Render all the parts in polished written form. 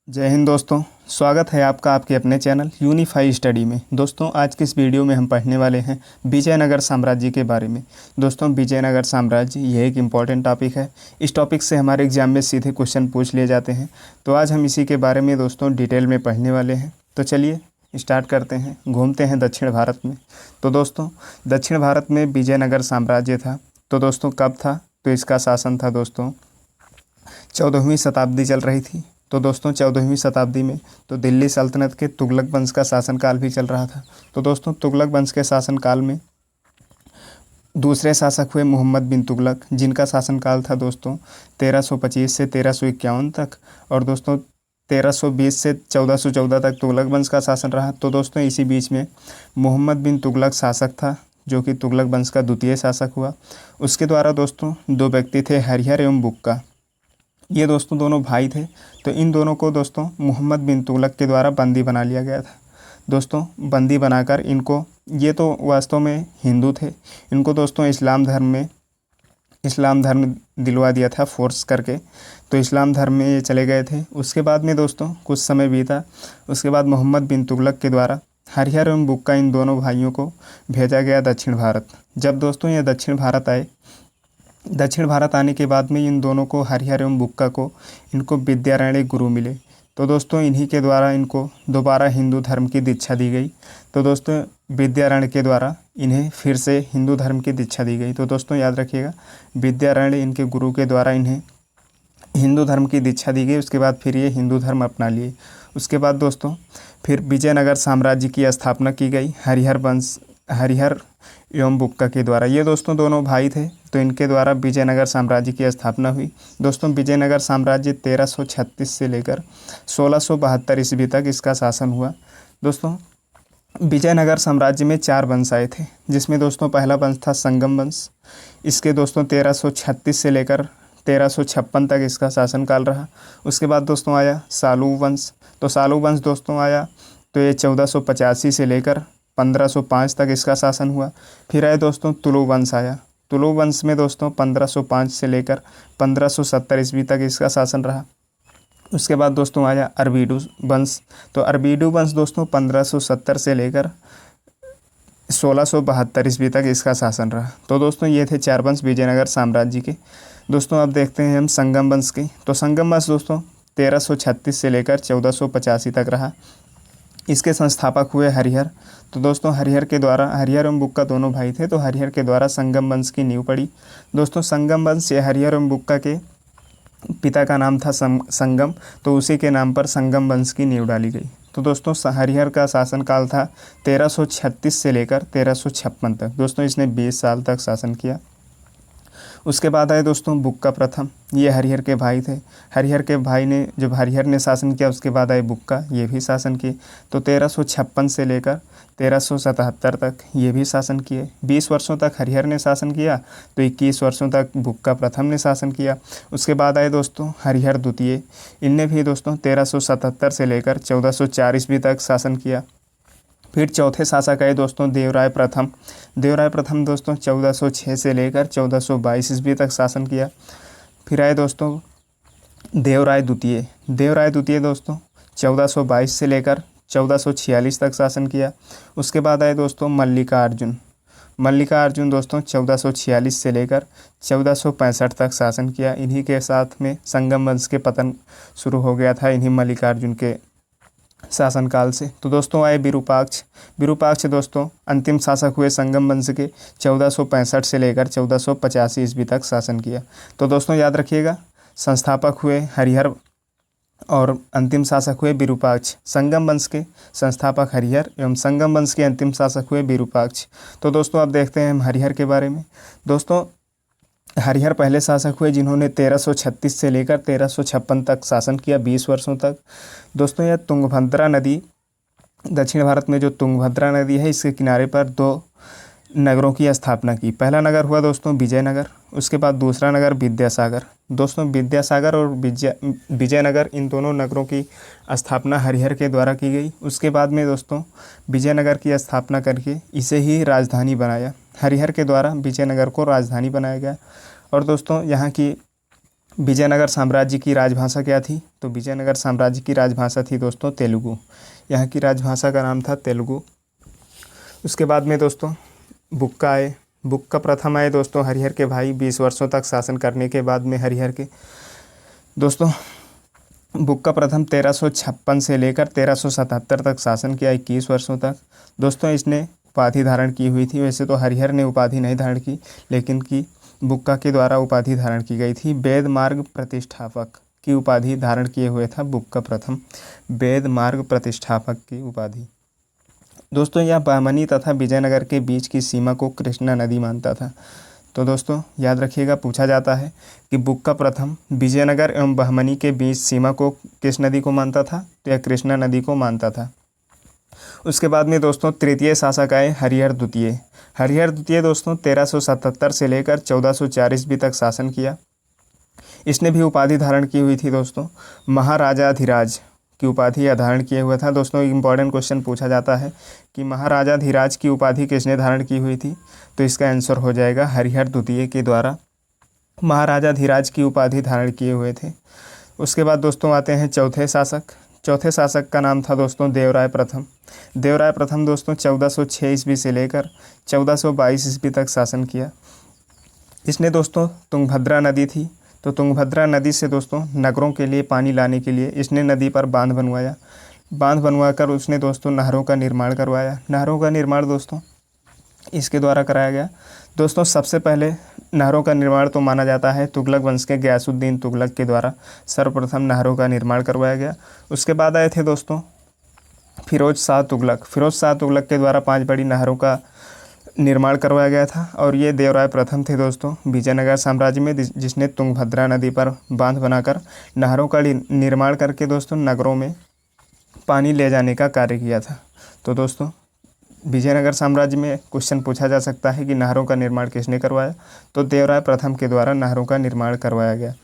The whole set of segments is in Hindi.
जय हिंद दोस्तों। स्वागत है आपका आपके अपने चैनल यूनिफाई स्टडी में। दोस्तों आज की इस वीडियो में हम पढ़ने वाले हैं विजयनगर साम्राज्य के बारे में। दोस्तों विजयनगर साम्राज्य यह एक इम्पॉर्टेंट टॉपिक है। इस टॉपिक से हमारे एग्जाम में सीधे क्वेश्चन पूछ लिए जाते हैं, तो आज हम इसी के बारे में दोस्तों डिटेल में पढ़ने वाले हैं। तो चलिए स्टार्ट करते हैं, घूमते हैं दक्षिण भारत में। तो दोस्तों दक्षिण भारत में विजयनगर साम्राज्य था। तो दोस्तों कब था? तो इसका शासन था दोस्तों 14वीं शताब्दी चल रही थी। तो दोस्तों 14वीं शताब्दी में तो दिल्ली सल्तनत के तुगलक वंश का शासनकाल भी चल रहा था। तो दोस्तों तुगलक वंश के शासनकाल में दूसरे शासक हुए मोहम्मद बिन तुगलक, जिनका शासनकाल था दोस्तों 1325 से 1351 तक। और दोस्तों 1320 से 1414 तक तुगलक वंश का शासन रहा। तो दोस्तों इसी बीच में मोहम्मद बिन तुगलक शासक था, जो कि तुगलक वंश का द्वितीय शासक हुआ। उसके द्वारा दोस्तों दो व्यक्ति थे, हरिहर एवं बुक्का। ये दोस्तों दोनों भाई थे। तो इन दोनों को दोस्तों मोहम्मद बिन तुगलक के द्वारा बंदी बना लिया गया था। दोस्तों बंदी बनाकर इनको, ये तो वास्तव में हिंदू थे, इनको दोस्तों इस्लाम धर्म दिलवा दिया था फोर्स करके। तो इस्लाम धर्म में ये चले गए थे। उसके बाद में दोस्तों कुछ समय बीता, उसके बाद मोहम्मद बिन तुगलक के द्वारा हरिहर एवं बुक्का इन दोनों भाइयों को भेजा गया दक्षिण भारत। जब दोस्तों ये दक्षिण भारत आने के बाद में इन दोनों को, हरिहर एवं बुक्का को, इनको विद्यारण्य गुरु मिले। तो दोस्तों इन्हीं के द्वारा इनको दोबारा हिंदू धर्म की दीक्षा दी गई। तो दोस्तों विद्यारण्य के द्वारा इन्हें फिर से हिंदू धर्म की दीक्षा दी गई। तो दोस्तों याद रखिएगा, विद्यारण्य इनके गुरु के द्वारा इन्हें हिंदू धर्म की दीक्षा दी गई। उसके बाद फिर ये हिंदू धर्म अपना लिए। उसके बाद दोस्तों फिर विजयनगर साम्राज्य की स्थापना की गई हरिहर एवं बुक्का के द्वारा। ये दोस्तों दोनों भाई थे, तो इनके द्वारा विजयनगर साम्राज्य की स्थापना हुई। दोस्तों विजयनगर साम्राज्य 1336 से लेकर 1672 ईस्वी तक इसका शासन हुआ। दोस्तों विजयनगर साम्राज्य में 4 वंश आए थे, जिसमें दोस्तों पहला वंश था संगम वंश। इसके दोस्तों 1336 से लेकर 1356 तक इसका शासनकाल रहा। उसके बाद दोस्तों आया सालू वंश। तो सालू वंश दोस्तों आया, तो ये 1485 से लेकर 1505 तक इसका शासन हुआ। फिर आए दोस्तों तुलु वंश आया। तुलु वंश में दोस्तों 1505 से लेकर 1570 ईस्वी तक इसका शासन रहा। उसके बाद दोस्तों आया अरबीडू वंश। तो अरबीडू वंश दोस्तों 1570 से लेकर 1672 ईस्वी तक इसका शासन रहा। तो दोस्तों ये थे 4 वंश विजयनगर साम्राज्य के। दोस्तों अब देखते हैं हम संगम वंश के। तो संगम वंश दोस्तों 1336 से लेकर 1485 तक रहा। इसके संस्थापक हुए हरिहर। तो दोस्तों हरिहर एवं बुक्का दोनों भाई थे, तो हरिहर के द्वारा संगम वंश की नींव पड़ी। दोस्तों संगम वंश से हरिहर एवं बुक्का के पिता का नाम था संगम, तो उसी के नाम पर संगम वंश की नींव डाली गई। तो दोस्तों हरिहर का शासनकाल था 1336 से लेकर 1356 तक। दोस्तों इसने 20 साल तक शासन किया। उसके बाद आए दोस्तों बुक्का प्रथम। ये हरिहर के भाई थे। हरिहर के भाई ने, जब हरिहर ने शासन किया, उसके बाद आए बुक्का, ये भी शासन किए। तो 1356 से लेकर 1377 तक ये भी शासन किए। 20 वर्षों तक हरिहर ने शासन किया, तो 21 वर्षों तक बुक्का प्रथम ने शासन किया। उसके बाद आए दोस्तों हरिहर द्वितीय। इनने भी दोस्तों 1377 से लेकर 1404 ईस्वी तक शासन किया। फिर चौथे शासक आए दोस्तों देवराय प्रथम। देवराय प्रथम दोस्तों 1406 से लेकर 1422 ईस्वी तक शासन किया। फिर आए दोस्तों देवराय द्वितीय। देवराय द्वितीय दोस्तों 1422 से लेकर 1446 तक शासन किया। उसके बाद आए दोस्तों मल्लिकार्जुन। मल्लिकार्जुन दोस्तों 1446 से लेकर 1465 तक शासन किया। इन्हीं के साथ में संगम वंश के पतन शुरू हो गया था, इन्हीं मल्लिकार्जुन के शासनकाल से। तो दोस्तों आए विरूपाक्ष। विरूपाक्ष दोस्तों अंतिम शासक हुए संगम वंश के। 1465 से लेकर 1485 ईस्वी तक शासन किया। तो दोस्तों याद रखिएगा, संस्थापक हुए हरिहर और अंतिम शासक हुए विरूपाक्ष। संगम वंश के संस्थापक हरिहर एवं संगम वंश के अंतिम शासक हुए विरूपाक्ष। तो दोस्तों अब देखते हैं हम हरिहर के बारे में। दोस्तों हरिहर पहले शासक हुए, जिन्होंने 1336 से लेकर 1356 तक शासन किया, 20 वर्षों तक। दोस्तों यह तुंगभद्रा नदी, दक्षिण भारत में जो तुंगभद्रा नदी है, इसके किनारे पर 2 नगरों की स्थापना की। पहला नगर हुआ दोस्तों विजयनगर, उसके बाद दूसरा नगर विद्यासागर। दोस्तों विद्यासागर और विजयनगर, इन दोनों नगरों की स्थापना हरिहर के द्वारा की गई। उसके बाद में दोस्तों विजयनगर की स्थापना करके इसे ही राजधानी बनाया। हरिहर के द्वारा विजयनगर को राजधानी बनाया गया। और दोस्तों यहाँ की विजयनगर साम्राज्य की राजभाषा क्या थी? तो विजयनगर साम्राज्य की राजभाषा थी दोस्तों तेलुगु। यहाँ की राजभाषा का नाम था तेलुगु। उसके बाद में दोस्तों बुक्का आए। बुक्का प्रथम आए दोस्तों हरिहर के भाई 20 वर्षों तक शासन करने के बाद में हरिहर के दोस्तों बुक्का प्रथम 1356 से लेकर 1377 तक शासन किया 21 वर्षों तक। दोस्तों इसने उपाधि धारण की हुई थी। वैसे तो हरिहर ने उपाधि नहीं धारण की, लेकिन की बुक्का के द्वारा उपाधि धारण की गई थी। वेद मार्ग प्रतिष्ठापक की उपाधि धारण किए हुए था बुक्का प्रथम, वेद मार्ग प्रतिष्ठापक की उपाधि। दोस्तों यह बहमनी तथा विजयनगर के बीच की सीमा को कृष्णा नदी मानता था। तो दोस्तों याद रखिएगा, पूछा जाता है कि बुक्का प्रथम विजयनगर एवं बहमनी के बीच सीमा को किस नदी को मानता था? तो यह कृष्णा नदी को मानता था। उसके बाद में दोस्तों तृतीय शासक आए हरिहर द्वितीय। हरिहर द्वितीय दोस्तों 1377 से लेकर 1404 ईस्वी तक शासन किया। इसने भी उपाधि धारण की हुई थी दोस्तों महाराजाधिराज की उपाधि धारण किए हुआ था। दोस्तों इंपॉर्टेंट क्वेश्चन पूछा जाता है कि महाराजाधिराज की उपाधि किसने धारण की हुई थी? तो इसका आंसर हो जाएगा हरिहर द्वितीय के द्वारा महाराजाधिराज की उपाधि धारण किए हुए थे। उसके बाद दोस्तों आते हैं चौथे शासक। चौथे शासक का नाम था दोस्तों देवराय प्रथम। देवराय प्रथम दोस्तों 1406 ईस्वी से लेकर 1422 ईस्वी तक शासन किया। इसने दोस्तों तुंगभद्रा नदी थी, तो तुंगभद्रा नदी से दोस्तों नगरों के लिए पानी लाने के लिए इसने नदी पर बांध बनवाया। बांध बनवाकर उसने दोस्तों नहरों का निर्माण करवाया। नहरों का निर्माण दोस्तों इसके द्वारा कराया गया। दोस्तों सबसे पहले नहरों का निर्माण तो माना जाता है तुगलक वंश के गयासुद्दीन तुगलक के द्वारा सर्वप्रथम नहरों का निर्माण करवाया गया। उसके बाद आए थे दोस्तों फिरोज शाह तुगलक। फिरोज शाह तुगलक के द्वारा 5 बड़ी नहरों का निर्माण करवाया गया था। और ये देवराय प्रथम थे दोस्तों विजयनगर साम्राज्य में, जिसने तुंगभद्रा नदी पर बांध बनाकर नहरों का निर्माण करके दोस्तों नगरों में पानी ले जाने का कार्य किया था। तो दोस्तों विजयनगर साम्राज्य में क्वेश्चन पूछा जा सकता है कि नहरों का निर्माण किसने करवाया? तो देवराय प्रथम के द्वारा नहरों का निर्माण करवाया गया।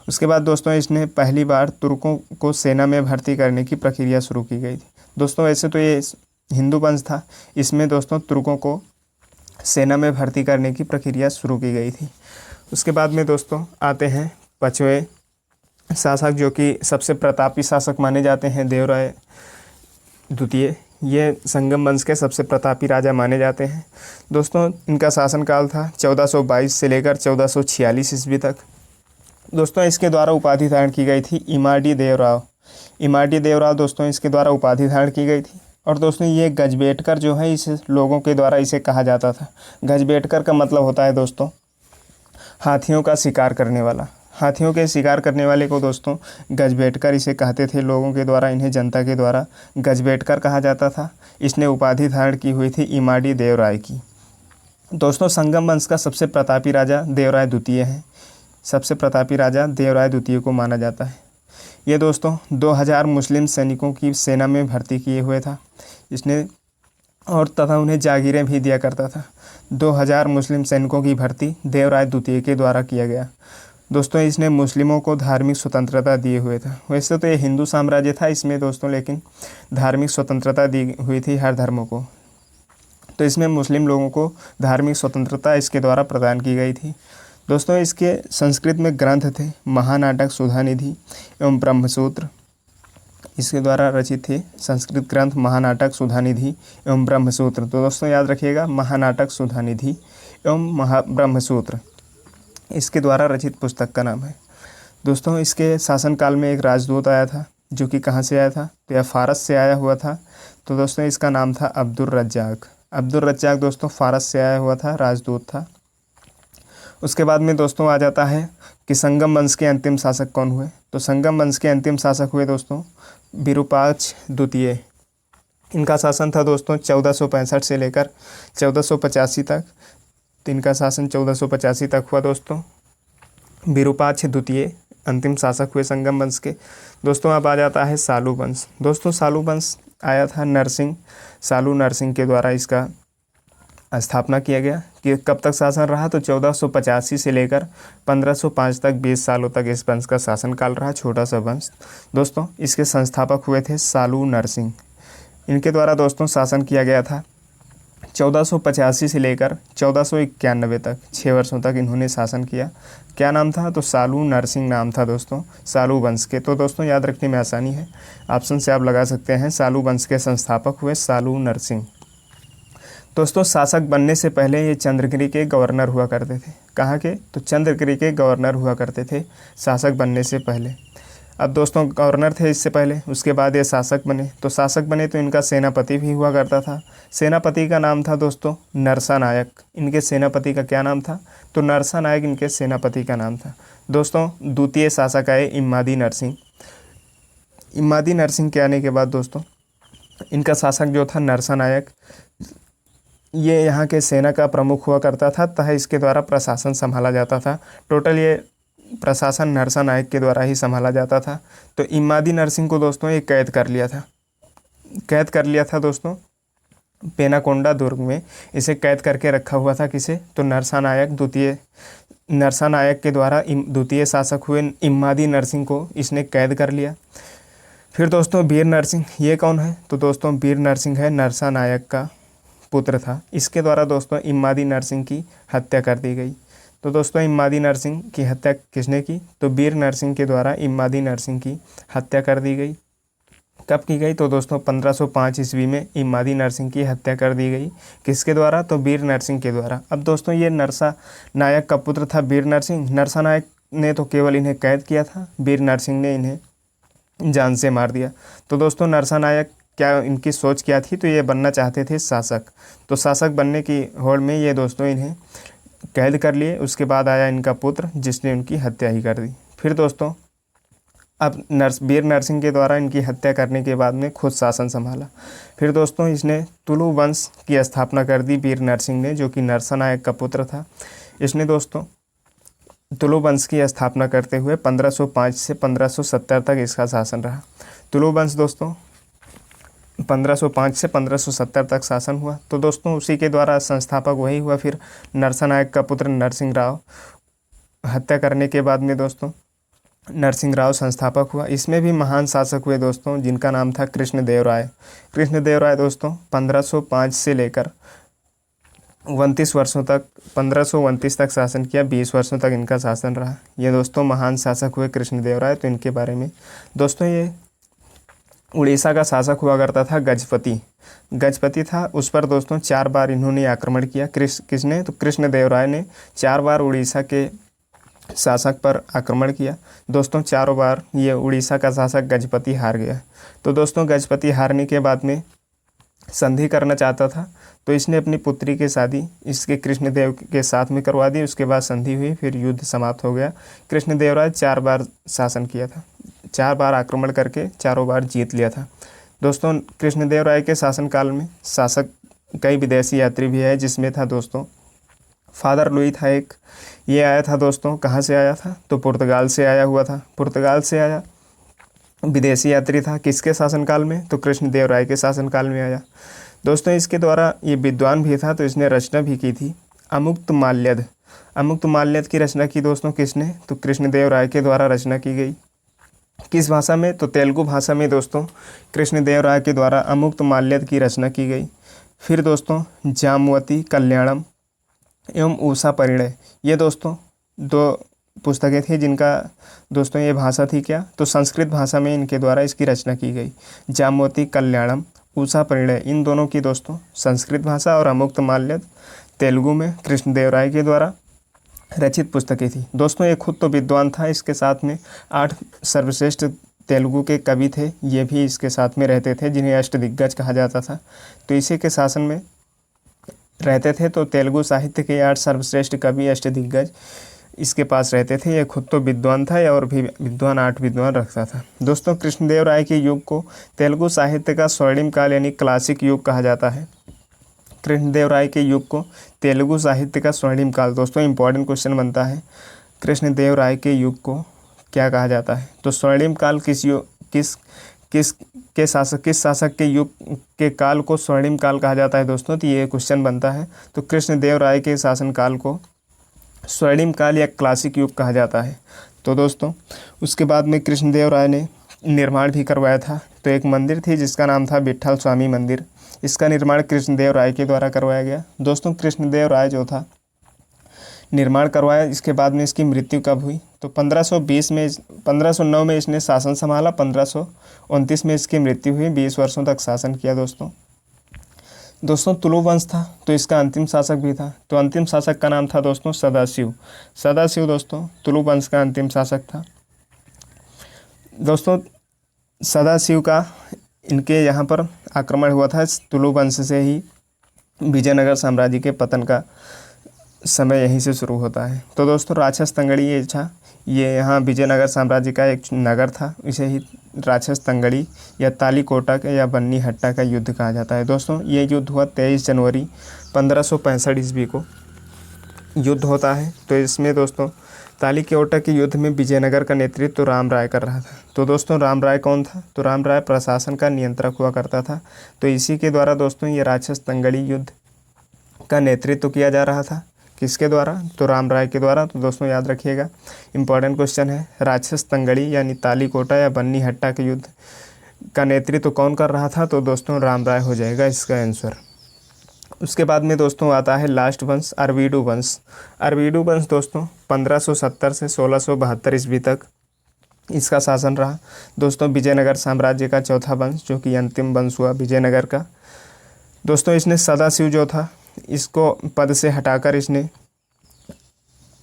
उसके बाद दोस्तों इसने पहली बार तुर्कों को सेना में भर्ती करने की प्रक्रिया शुरू की गई थी। दोस्तों वैसे तो ये हिंदू वंश था, इसमें दोस्तों तुर्कों को सेना में भर्ती करने की प्रक्रिया शुरू की गई थी। उसके बाद में दोस्तों आते हैं पांचवें शासक, जो कि सबसे प्रतापी शासक माने जाते हैं देवराय द्वितीय। ये संगम वंश के सबसे प्रतापी राजा माने जाते हैं। दोस्तों इनका शासनकाल था 1422 से लेकर 1446 ईस्वी तक। दोस्तों इसके द्वारा उपाधि धारण की गई थी इमाडी देवराव। इमाडी देवराव दोस्तों इसके द्वारा उपाधि धारण की गई थी। और दोस्तों ये गजबेटकर जो है इस लोगों के द्वारा इसे कहा जाता था। गजबेटकर का मतलब होता है दोस्तों हाथियों का शिकार करने वाला। हाथियों के शिकार करने वाले को दोस्तों गजबेटकर इसे कहते थे लोगों के द्वारा, इन्हें जनता के द्वारा गजबेटकर कहा जाता था। इसने उपाधि धारण की हुई थी इमाडी देवराय की। दोस्तों संगम वंश का सबसे प्रतापी राजा देवराय द्वितीय है। सबसे प्रतापी राजा देवराय द्वितीय को माना जाता है। ये दोस्तों 2000 मुस्लिम सैनिकों की सेना में भर्ती किए हुए था इसने, और तथा उन्हें जागीरें भी दिया करता था। 2000 मुस्लिम सैनिकों की भर्ती देवराय द्वितीय के द्वारा किया गया। दोस्तों इसने मुस्लिमों को धार्मिक स्वतंत्रता दिए हुए था। वैसे तो ये हिंदू साम्राज्य था इसमें दोस्तों, लेकिन धार्मिक स्वतंत्रता दी हुई थी हर धर्मों को। तो इसमें मुस्लिम लोगों को धार्मिक स्वतंत्रता इसके द्वारा प्रदान की गई थी। दोस्तों इसके संस्कृत में ग्रंथ थे महानाटक सुधानिधि एवं ब्रह्मसूत्र। इसके द्वारा रचित थे संस्कृत ग्रंथ महानाटक सुधानिधि एवं ब्रह्मसूत्र। तो दोस्तों याद रखिएगा महानाटक सुधानिधि एवं ब्रह्मसूत्र इसके द्वारा रचित पुस्तक का नाम है। दोस्तों इसके शासनकाल में एक राजदूत आया था, जो कि कहाँ से आया था? तो यह फारस से आया हुआ था। तो दोस्तों इसका नाम था अब्दुल रज्जाक। अब्दुल रज्जाक दोस्तों फारस से आया हुआ था, राजदूत था। उसके बाद में दोस्तों आ जाता है कि संगम वंश के अंतिम शासक कौन हुए? तो संगम वंश के अंतिम शासक हुए दोस्तों विरूपाक्ष द्वितीय। इनका शासन था दोस्तों 1465 से लेकर 1485 तक। तो इनका शासन 1485 तक हुआ दोस्तों। विरूपाक्ष द्वितीय अंतिम शासक हुए संगम वंश के। दोस्तों अब आ जाता है सालू वंश। दोस्तों सालू वंश आया था नरसिंह, सालू नरसिंह के द्वारा इसका स्थापना किया गया। कि कब तक शासन रहा? तो 1485 से लेकर 1505 तक 20 सालों तक इस वंश का शासनकाल रहा। छोटा सा वंश। दोस्तों इसके संस्थापक हुए थे सालू नरसिंह। इनके द्वारा दोस्तों शासन किया गया था 1485 से लेकर 1491 तक 6 वर्षों तक इन्होंने शासन किया। क्या नाम था? तो सालू नरसिंह नाम था दोस्तों, सालू वंश के। तो दोस्तों याद रखने में आसानी है, ऑप्शन से आप लगा सकते हैं। सालू वंश के संस्थापक हुए सालू नरसिंह। दोस्तों शासक बनने से पहले ये चंद्रगिरी के गवर्नर हुआ करते थे। कहाँ के? तो चंद्रगिरी के गवर्नर हुआ करते थे शासक बनने से पहले। अब दोस्तों गवर्नर थे इससे पहले, उसके बाद ये शासक बने। तो शासक बने तो इनका सेनापति भी हुआ करता था। सेनापति का नाम था दोस्तों नरसा नायक। इनके सेनापति का क्या नाम था? तो नरसा नायक इनके सेनापति का नाम था। दोस्तों द्वितीय शासक आए इमादी नरसिंह। इमादी नरसिंह के आने के बाद दोस्तों इनका शासक जो था नरसा नायक, ये यहाँ के सेना का प्रमुख हुआ करता था तथा इसके द्वारा प्रशासन संभाला जाता था। टोटल ये प्रशासन नरसा नायक के द्वारा ही संभाला जाता था। तो इमादी नरसिंह को दोस्तों ये कैद कर लिया था दोस्तों पेनाकोंडा दुर्ग में। इसे कैद करके रखा हुआ था। किसे? तो नरसा नायक के द्वारा द्वितीय शासक हुए इमादी नरसिंह को इसने कैद कर लिया। फिर दोस्तों वीर नरसिंह, ये कौन है? तो दोस्तों वीर नरसिंह है नरसा नायक का पुत्र था। इसके द्वारा दोस्तों इमादी नरसिंह की हत्या कर दी गई। तो दोस्तों इमादी नरसिंह की हत्या किसने की? तो वीर नरसिंह के द्वारा इमादी नरसिंह की हत्या कर दी गई। कब की गई? तो दोस्तों 1505 ईस्वी में इमादी नरसिंह की हत्या कर दी गई। किसके द्वारा? तो वीर नरसिंह के द्वारा। अब दोस्तों ये नरसा नायक का पुत्र था वीर नरसिंह। नरसा नायक ने तो केवल इन्हें कैद किया था, वीर नरसिंह ने इन्हें जान से मार दिया। तो दोस्तों नरसा नायक क्या इनकी सोच क्या थी? तो ये बनना चाहते थे शासक। तो शासक बनने की होड़ में ये दोस्तों इन्हें कैद कर लिए। उसके बाद आया इनका पुत्र जिसने उनकी हत्या ही कर दी। फिर दोस्तों अब वीर नरसिंह के द्वारा इनकी हत्या करने के बाद में खुद शासन संभाला। फिर दोस्तों इसने तुलु वंश की स्थापना कर दी वीर नरसिंह ने, जो कि नरसा नायक का पुत्र था। इसने दोस्तों तुलु वंश की स्थापना करते हुए 1505 से 1570 तक इसका शासन रहा। तुलु वंश दोस्तों 1505 से 1570 तक शासन हुआ। तो दोस्तों उसी के द्वारा संस्थापक वही हुआ। फिर नरसा नायक का पुत्र नरसिंह राव, हत्या करने के बाद में दोस्तों नरसिंह राव संस्थापक हुआ। इसमें भी महान शासक हुए दोस्तों, जिनका नाम था कृष्णदेव राय दोस्तों 1505 से लेकर 29 वर्षों तक 1529 तक शासन किया। 20 वर्षों तक इनका शासन रहा। ये दोस्तों महान शासक हुए कृष्णदेव राय। तो इनके बारे में दोस्तों ये उड़ीसा का शासक हुआ करता था गजपति था। उस पर दोस्तों 4 बार इन्होंने आक्रमण किया। किसने? तो कृष्णदेव राय ने 4 बार उड़ीसा के शासक पर आक्रमण किया। दोस्तों चारों बार ये उड़ीसा का शासक गजपति हार गया। तो दोस्तों गजपति हारने के बाद में संधि करना चाहता था, तो इसने अपनी पुत्री की शादी इसके कृष्णदेव के साथ में करवा दी। उसके बाद संधि हुई, फिर युद्ध समाप्त हो गया। कृष्णदेव राय 4 बार शासन किया था, 4 बार आक्रमण करके चारों बार जीत लिया था। दोस्तों कृष्णदेव राय के शासनकाल में शासक कई विदेशी यात्री भी आए, जिसमें था दोस्तों फादर लुई था एक। ये आया था दोस्तों, कहाँ से आया था? तो पुर्तगाल से आया हुआ था। पुर्तगाल से आया विदेशी यात्री था। किसके शासनकाल में? तो कृष्णदेव राय के शासनकाल में आया। दोस्तों इसके द्वारा ये विद्वान भी था, तो इसने रचना भी की थी अमुक्तमाल्यद की रचना की दोस्तों। किसने? तो कृष्णदेव राय के द्वारा रचना की गई। किस भाषा में? तो तेलुगु भाषा में दोस्तों कृष्णदेव राय के द्वारा अमुक्तमाल्यद की रचना की गई। फिर दोस्तों जामवती कल्याणम एवं उषा परिणय, ये दोस्तों 2 पुस्तकें थी जिनका दोस्तों ये भाषा थी क्या? तो संस्कृत भाषा में इनके द्वारा इसकी रचना की गई। जामवती कल्याणम, उषा परिणय, इन दोनों की दोस्तों संस्कृत भाषा और अमुक्तमाल्यद तेलुगु में कृष्णदेव राय के द्वारा रचित पुस्तकें थी। दोस्तों ये खुद तो विद्वान था, इसके साथ में 8 सर्वश्रेष्ठ तेलुगु के कवि थे, ये भी इसके साथ में रहते थे, जिन्हें अष्टदिग्गज कहा जाता था। तो इसी के शासन में रहते थे। तो तेलुगु साहित्य के 8 सर्वश्रेष्ठ कवि अष्टदिग्गज इसके पास रहते थे। ये खुद तो विद्वान था और भी विद्वान 8 विद्वान रखता था। दोस्तों कृष्णदेव राय के युग को तेलुगु साहित्य का स्वर्णिम काल यानी क्लासिक युग कहा जाता है। कृष्णदेव राय के युग को तेलुगु साहित्य का स्वर्णिम काल, दोस्तों इंपॉर्टेंट क्वेश्चन बनता है, कृष्णदेव राय के युग को क्या कहा जाता है? तो स्वर्णिम काल किस शासक के युग के काल को स्वर्णिम काल कहा जाता है दोस्तों? तो ये क्वेश्चन बनता है। तो कृष्णदेव राय के शासनकाल को स्वर्णिम काल या क्लासिक युग कहा जाता है। तो दोस्तों उसके बाद में कृष्णदेव राय ने निर्माण भी करवाया था। तो एक मंदिर थी जिसका नाम था विट्ठल स्वामी मंदिर। इसका निर्माण कृष्णदेव राय के द्वारा करवाया गया। दोस्तों कृष्णदेव राय जो था निर्माण करवाया। इसके बाद में इसकी मृत्यु कब हुई? तो 1509 में इसने शासन संभाला, 1529 में इसकी मृत्यु हुई। 20 वर्षों तक शासन किया दोस्तों तुलु वंश था, तो इसका अंतिम शासक भी था। तो अंतिम शासक का नाम था दोस्तों सदाशिव दोस्तों तुलु वंश का अंतिम शासक था। दोस्तों सदाशिव का इनके यहाँ पर आक्रमण हुआ था। तुलु वंश से ही विजयनगर साम्राज्य के पतन का समय यहीं से शुरू होता है। तो दोस्तों राक्षस तंगड़ी ये यहाँ विजयनगर साम्राज्य का एक नगर था। इसे ही राक्षस तंगड़ी या तालीकोटा का या बन्नी हट्टा का युद्ध कहा जाता है। दोस्तों ये युद्ध हुआ 23 जनवरी 1565 ईस्वी को युद्ध होता है। तो इसमें दोस्तों तालीकोटा के युद्ध में विजयनगर का नेतृत्व तो राम राय कर रहा था। तो दोस्तों राम राय कौन था? तो राम राय प्रशासन का नियंत्रक हुआ करता था। तो इसी के द्वारा दोस्तों ये राक्षस तंगड़ी युद्ध का नेतृत्व किया जा रहा था। किसके द्वारा? तो राम राय के द्वारा। तो दोस्तों याद रखिएगा, इंपॉर्टेंट क्वेश्चन है। राक्षस तंगड़ी यानी तालीकोटा या बन्नी हट्टा के युद्ध का नेतृत्व कौन कर रहा था? तो दोस्तों राम राय हो जाएगा इसका आंसर। उसके बाद में दोस्तों आता है लास्ट वंश, अरविडू वंश। अरविडू वंश दोस्तों 1570 से 1672 ईस्वी तक इसका शासन रहा। दोस्तों विजयनगर साम्राज्य का चौथा वंश, जो कि अंतिम वंश हुआ विजयनगर का। दोस्तों इसने सदाशिव जो था इसको पद से हटाकर इसने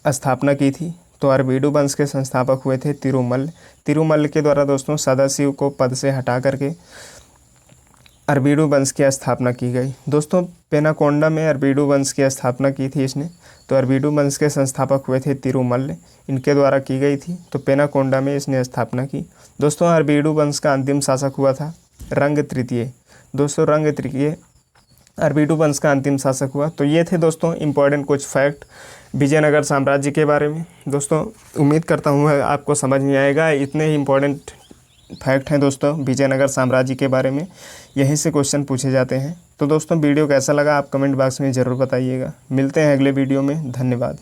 स्थापना की थी। तो अरविडू वंश के संस्थापक हुए थे तिरुमल के द्वारा दोस्तों सदाशिव को पद से हटा करके अरविडू वंश की स्थापना की गई। दोस्तों पेनाकोंडा में अरविडू वंश की स्थापना की थी इसने। तो अरविडू वंश के संस्थापक हुए थे तिरुमल, इनके द्वारा की गई थी। तो पेनाकोंडा में इसने स्थापना की। दोस्तों अरविडू वंश का अंतिम शासक हुआ था रंग तृतीय। दोस्तों रंग तृतीय अरविडू वंश का अंतिम शासक हुआ। तो ये थे दोस्तों इंपॉर्टेंट कुछ फैक्ट विजयनगर साम्राज्य के बारे में। दोस्तों उम्मीद करता हूँ आपको समझ में आएगा। इतने ही इंपॉर्टेंट फैक्ट हैं दोस्तों विजयनगर साम्राज्य के बारे में, यहीं से क्वेश्चन पूछे जाते हैं। तो दोस्तों वीडियो कैसा लगा आप कमेंट बॉक्स में ज़रूर बताइएगा। मिलते हैं अगले वीडियो में। धन्यवाद।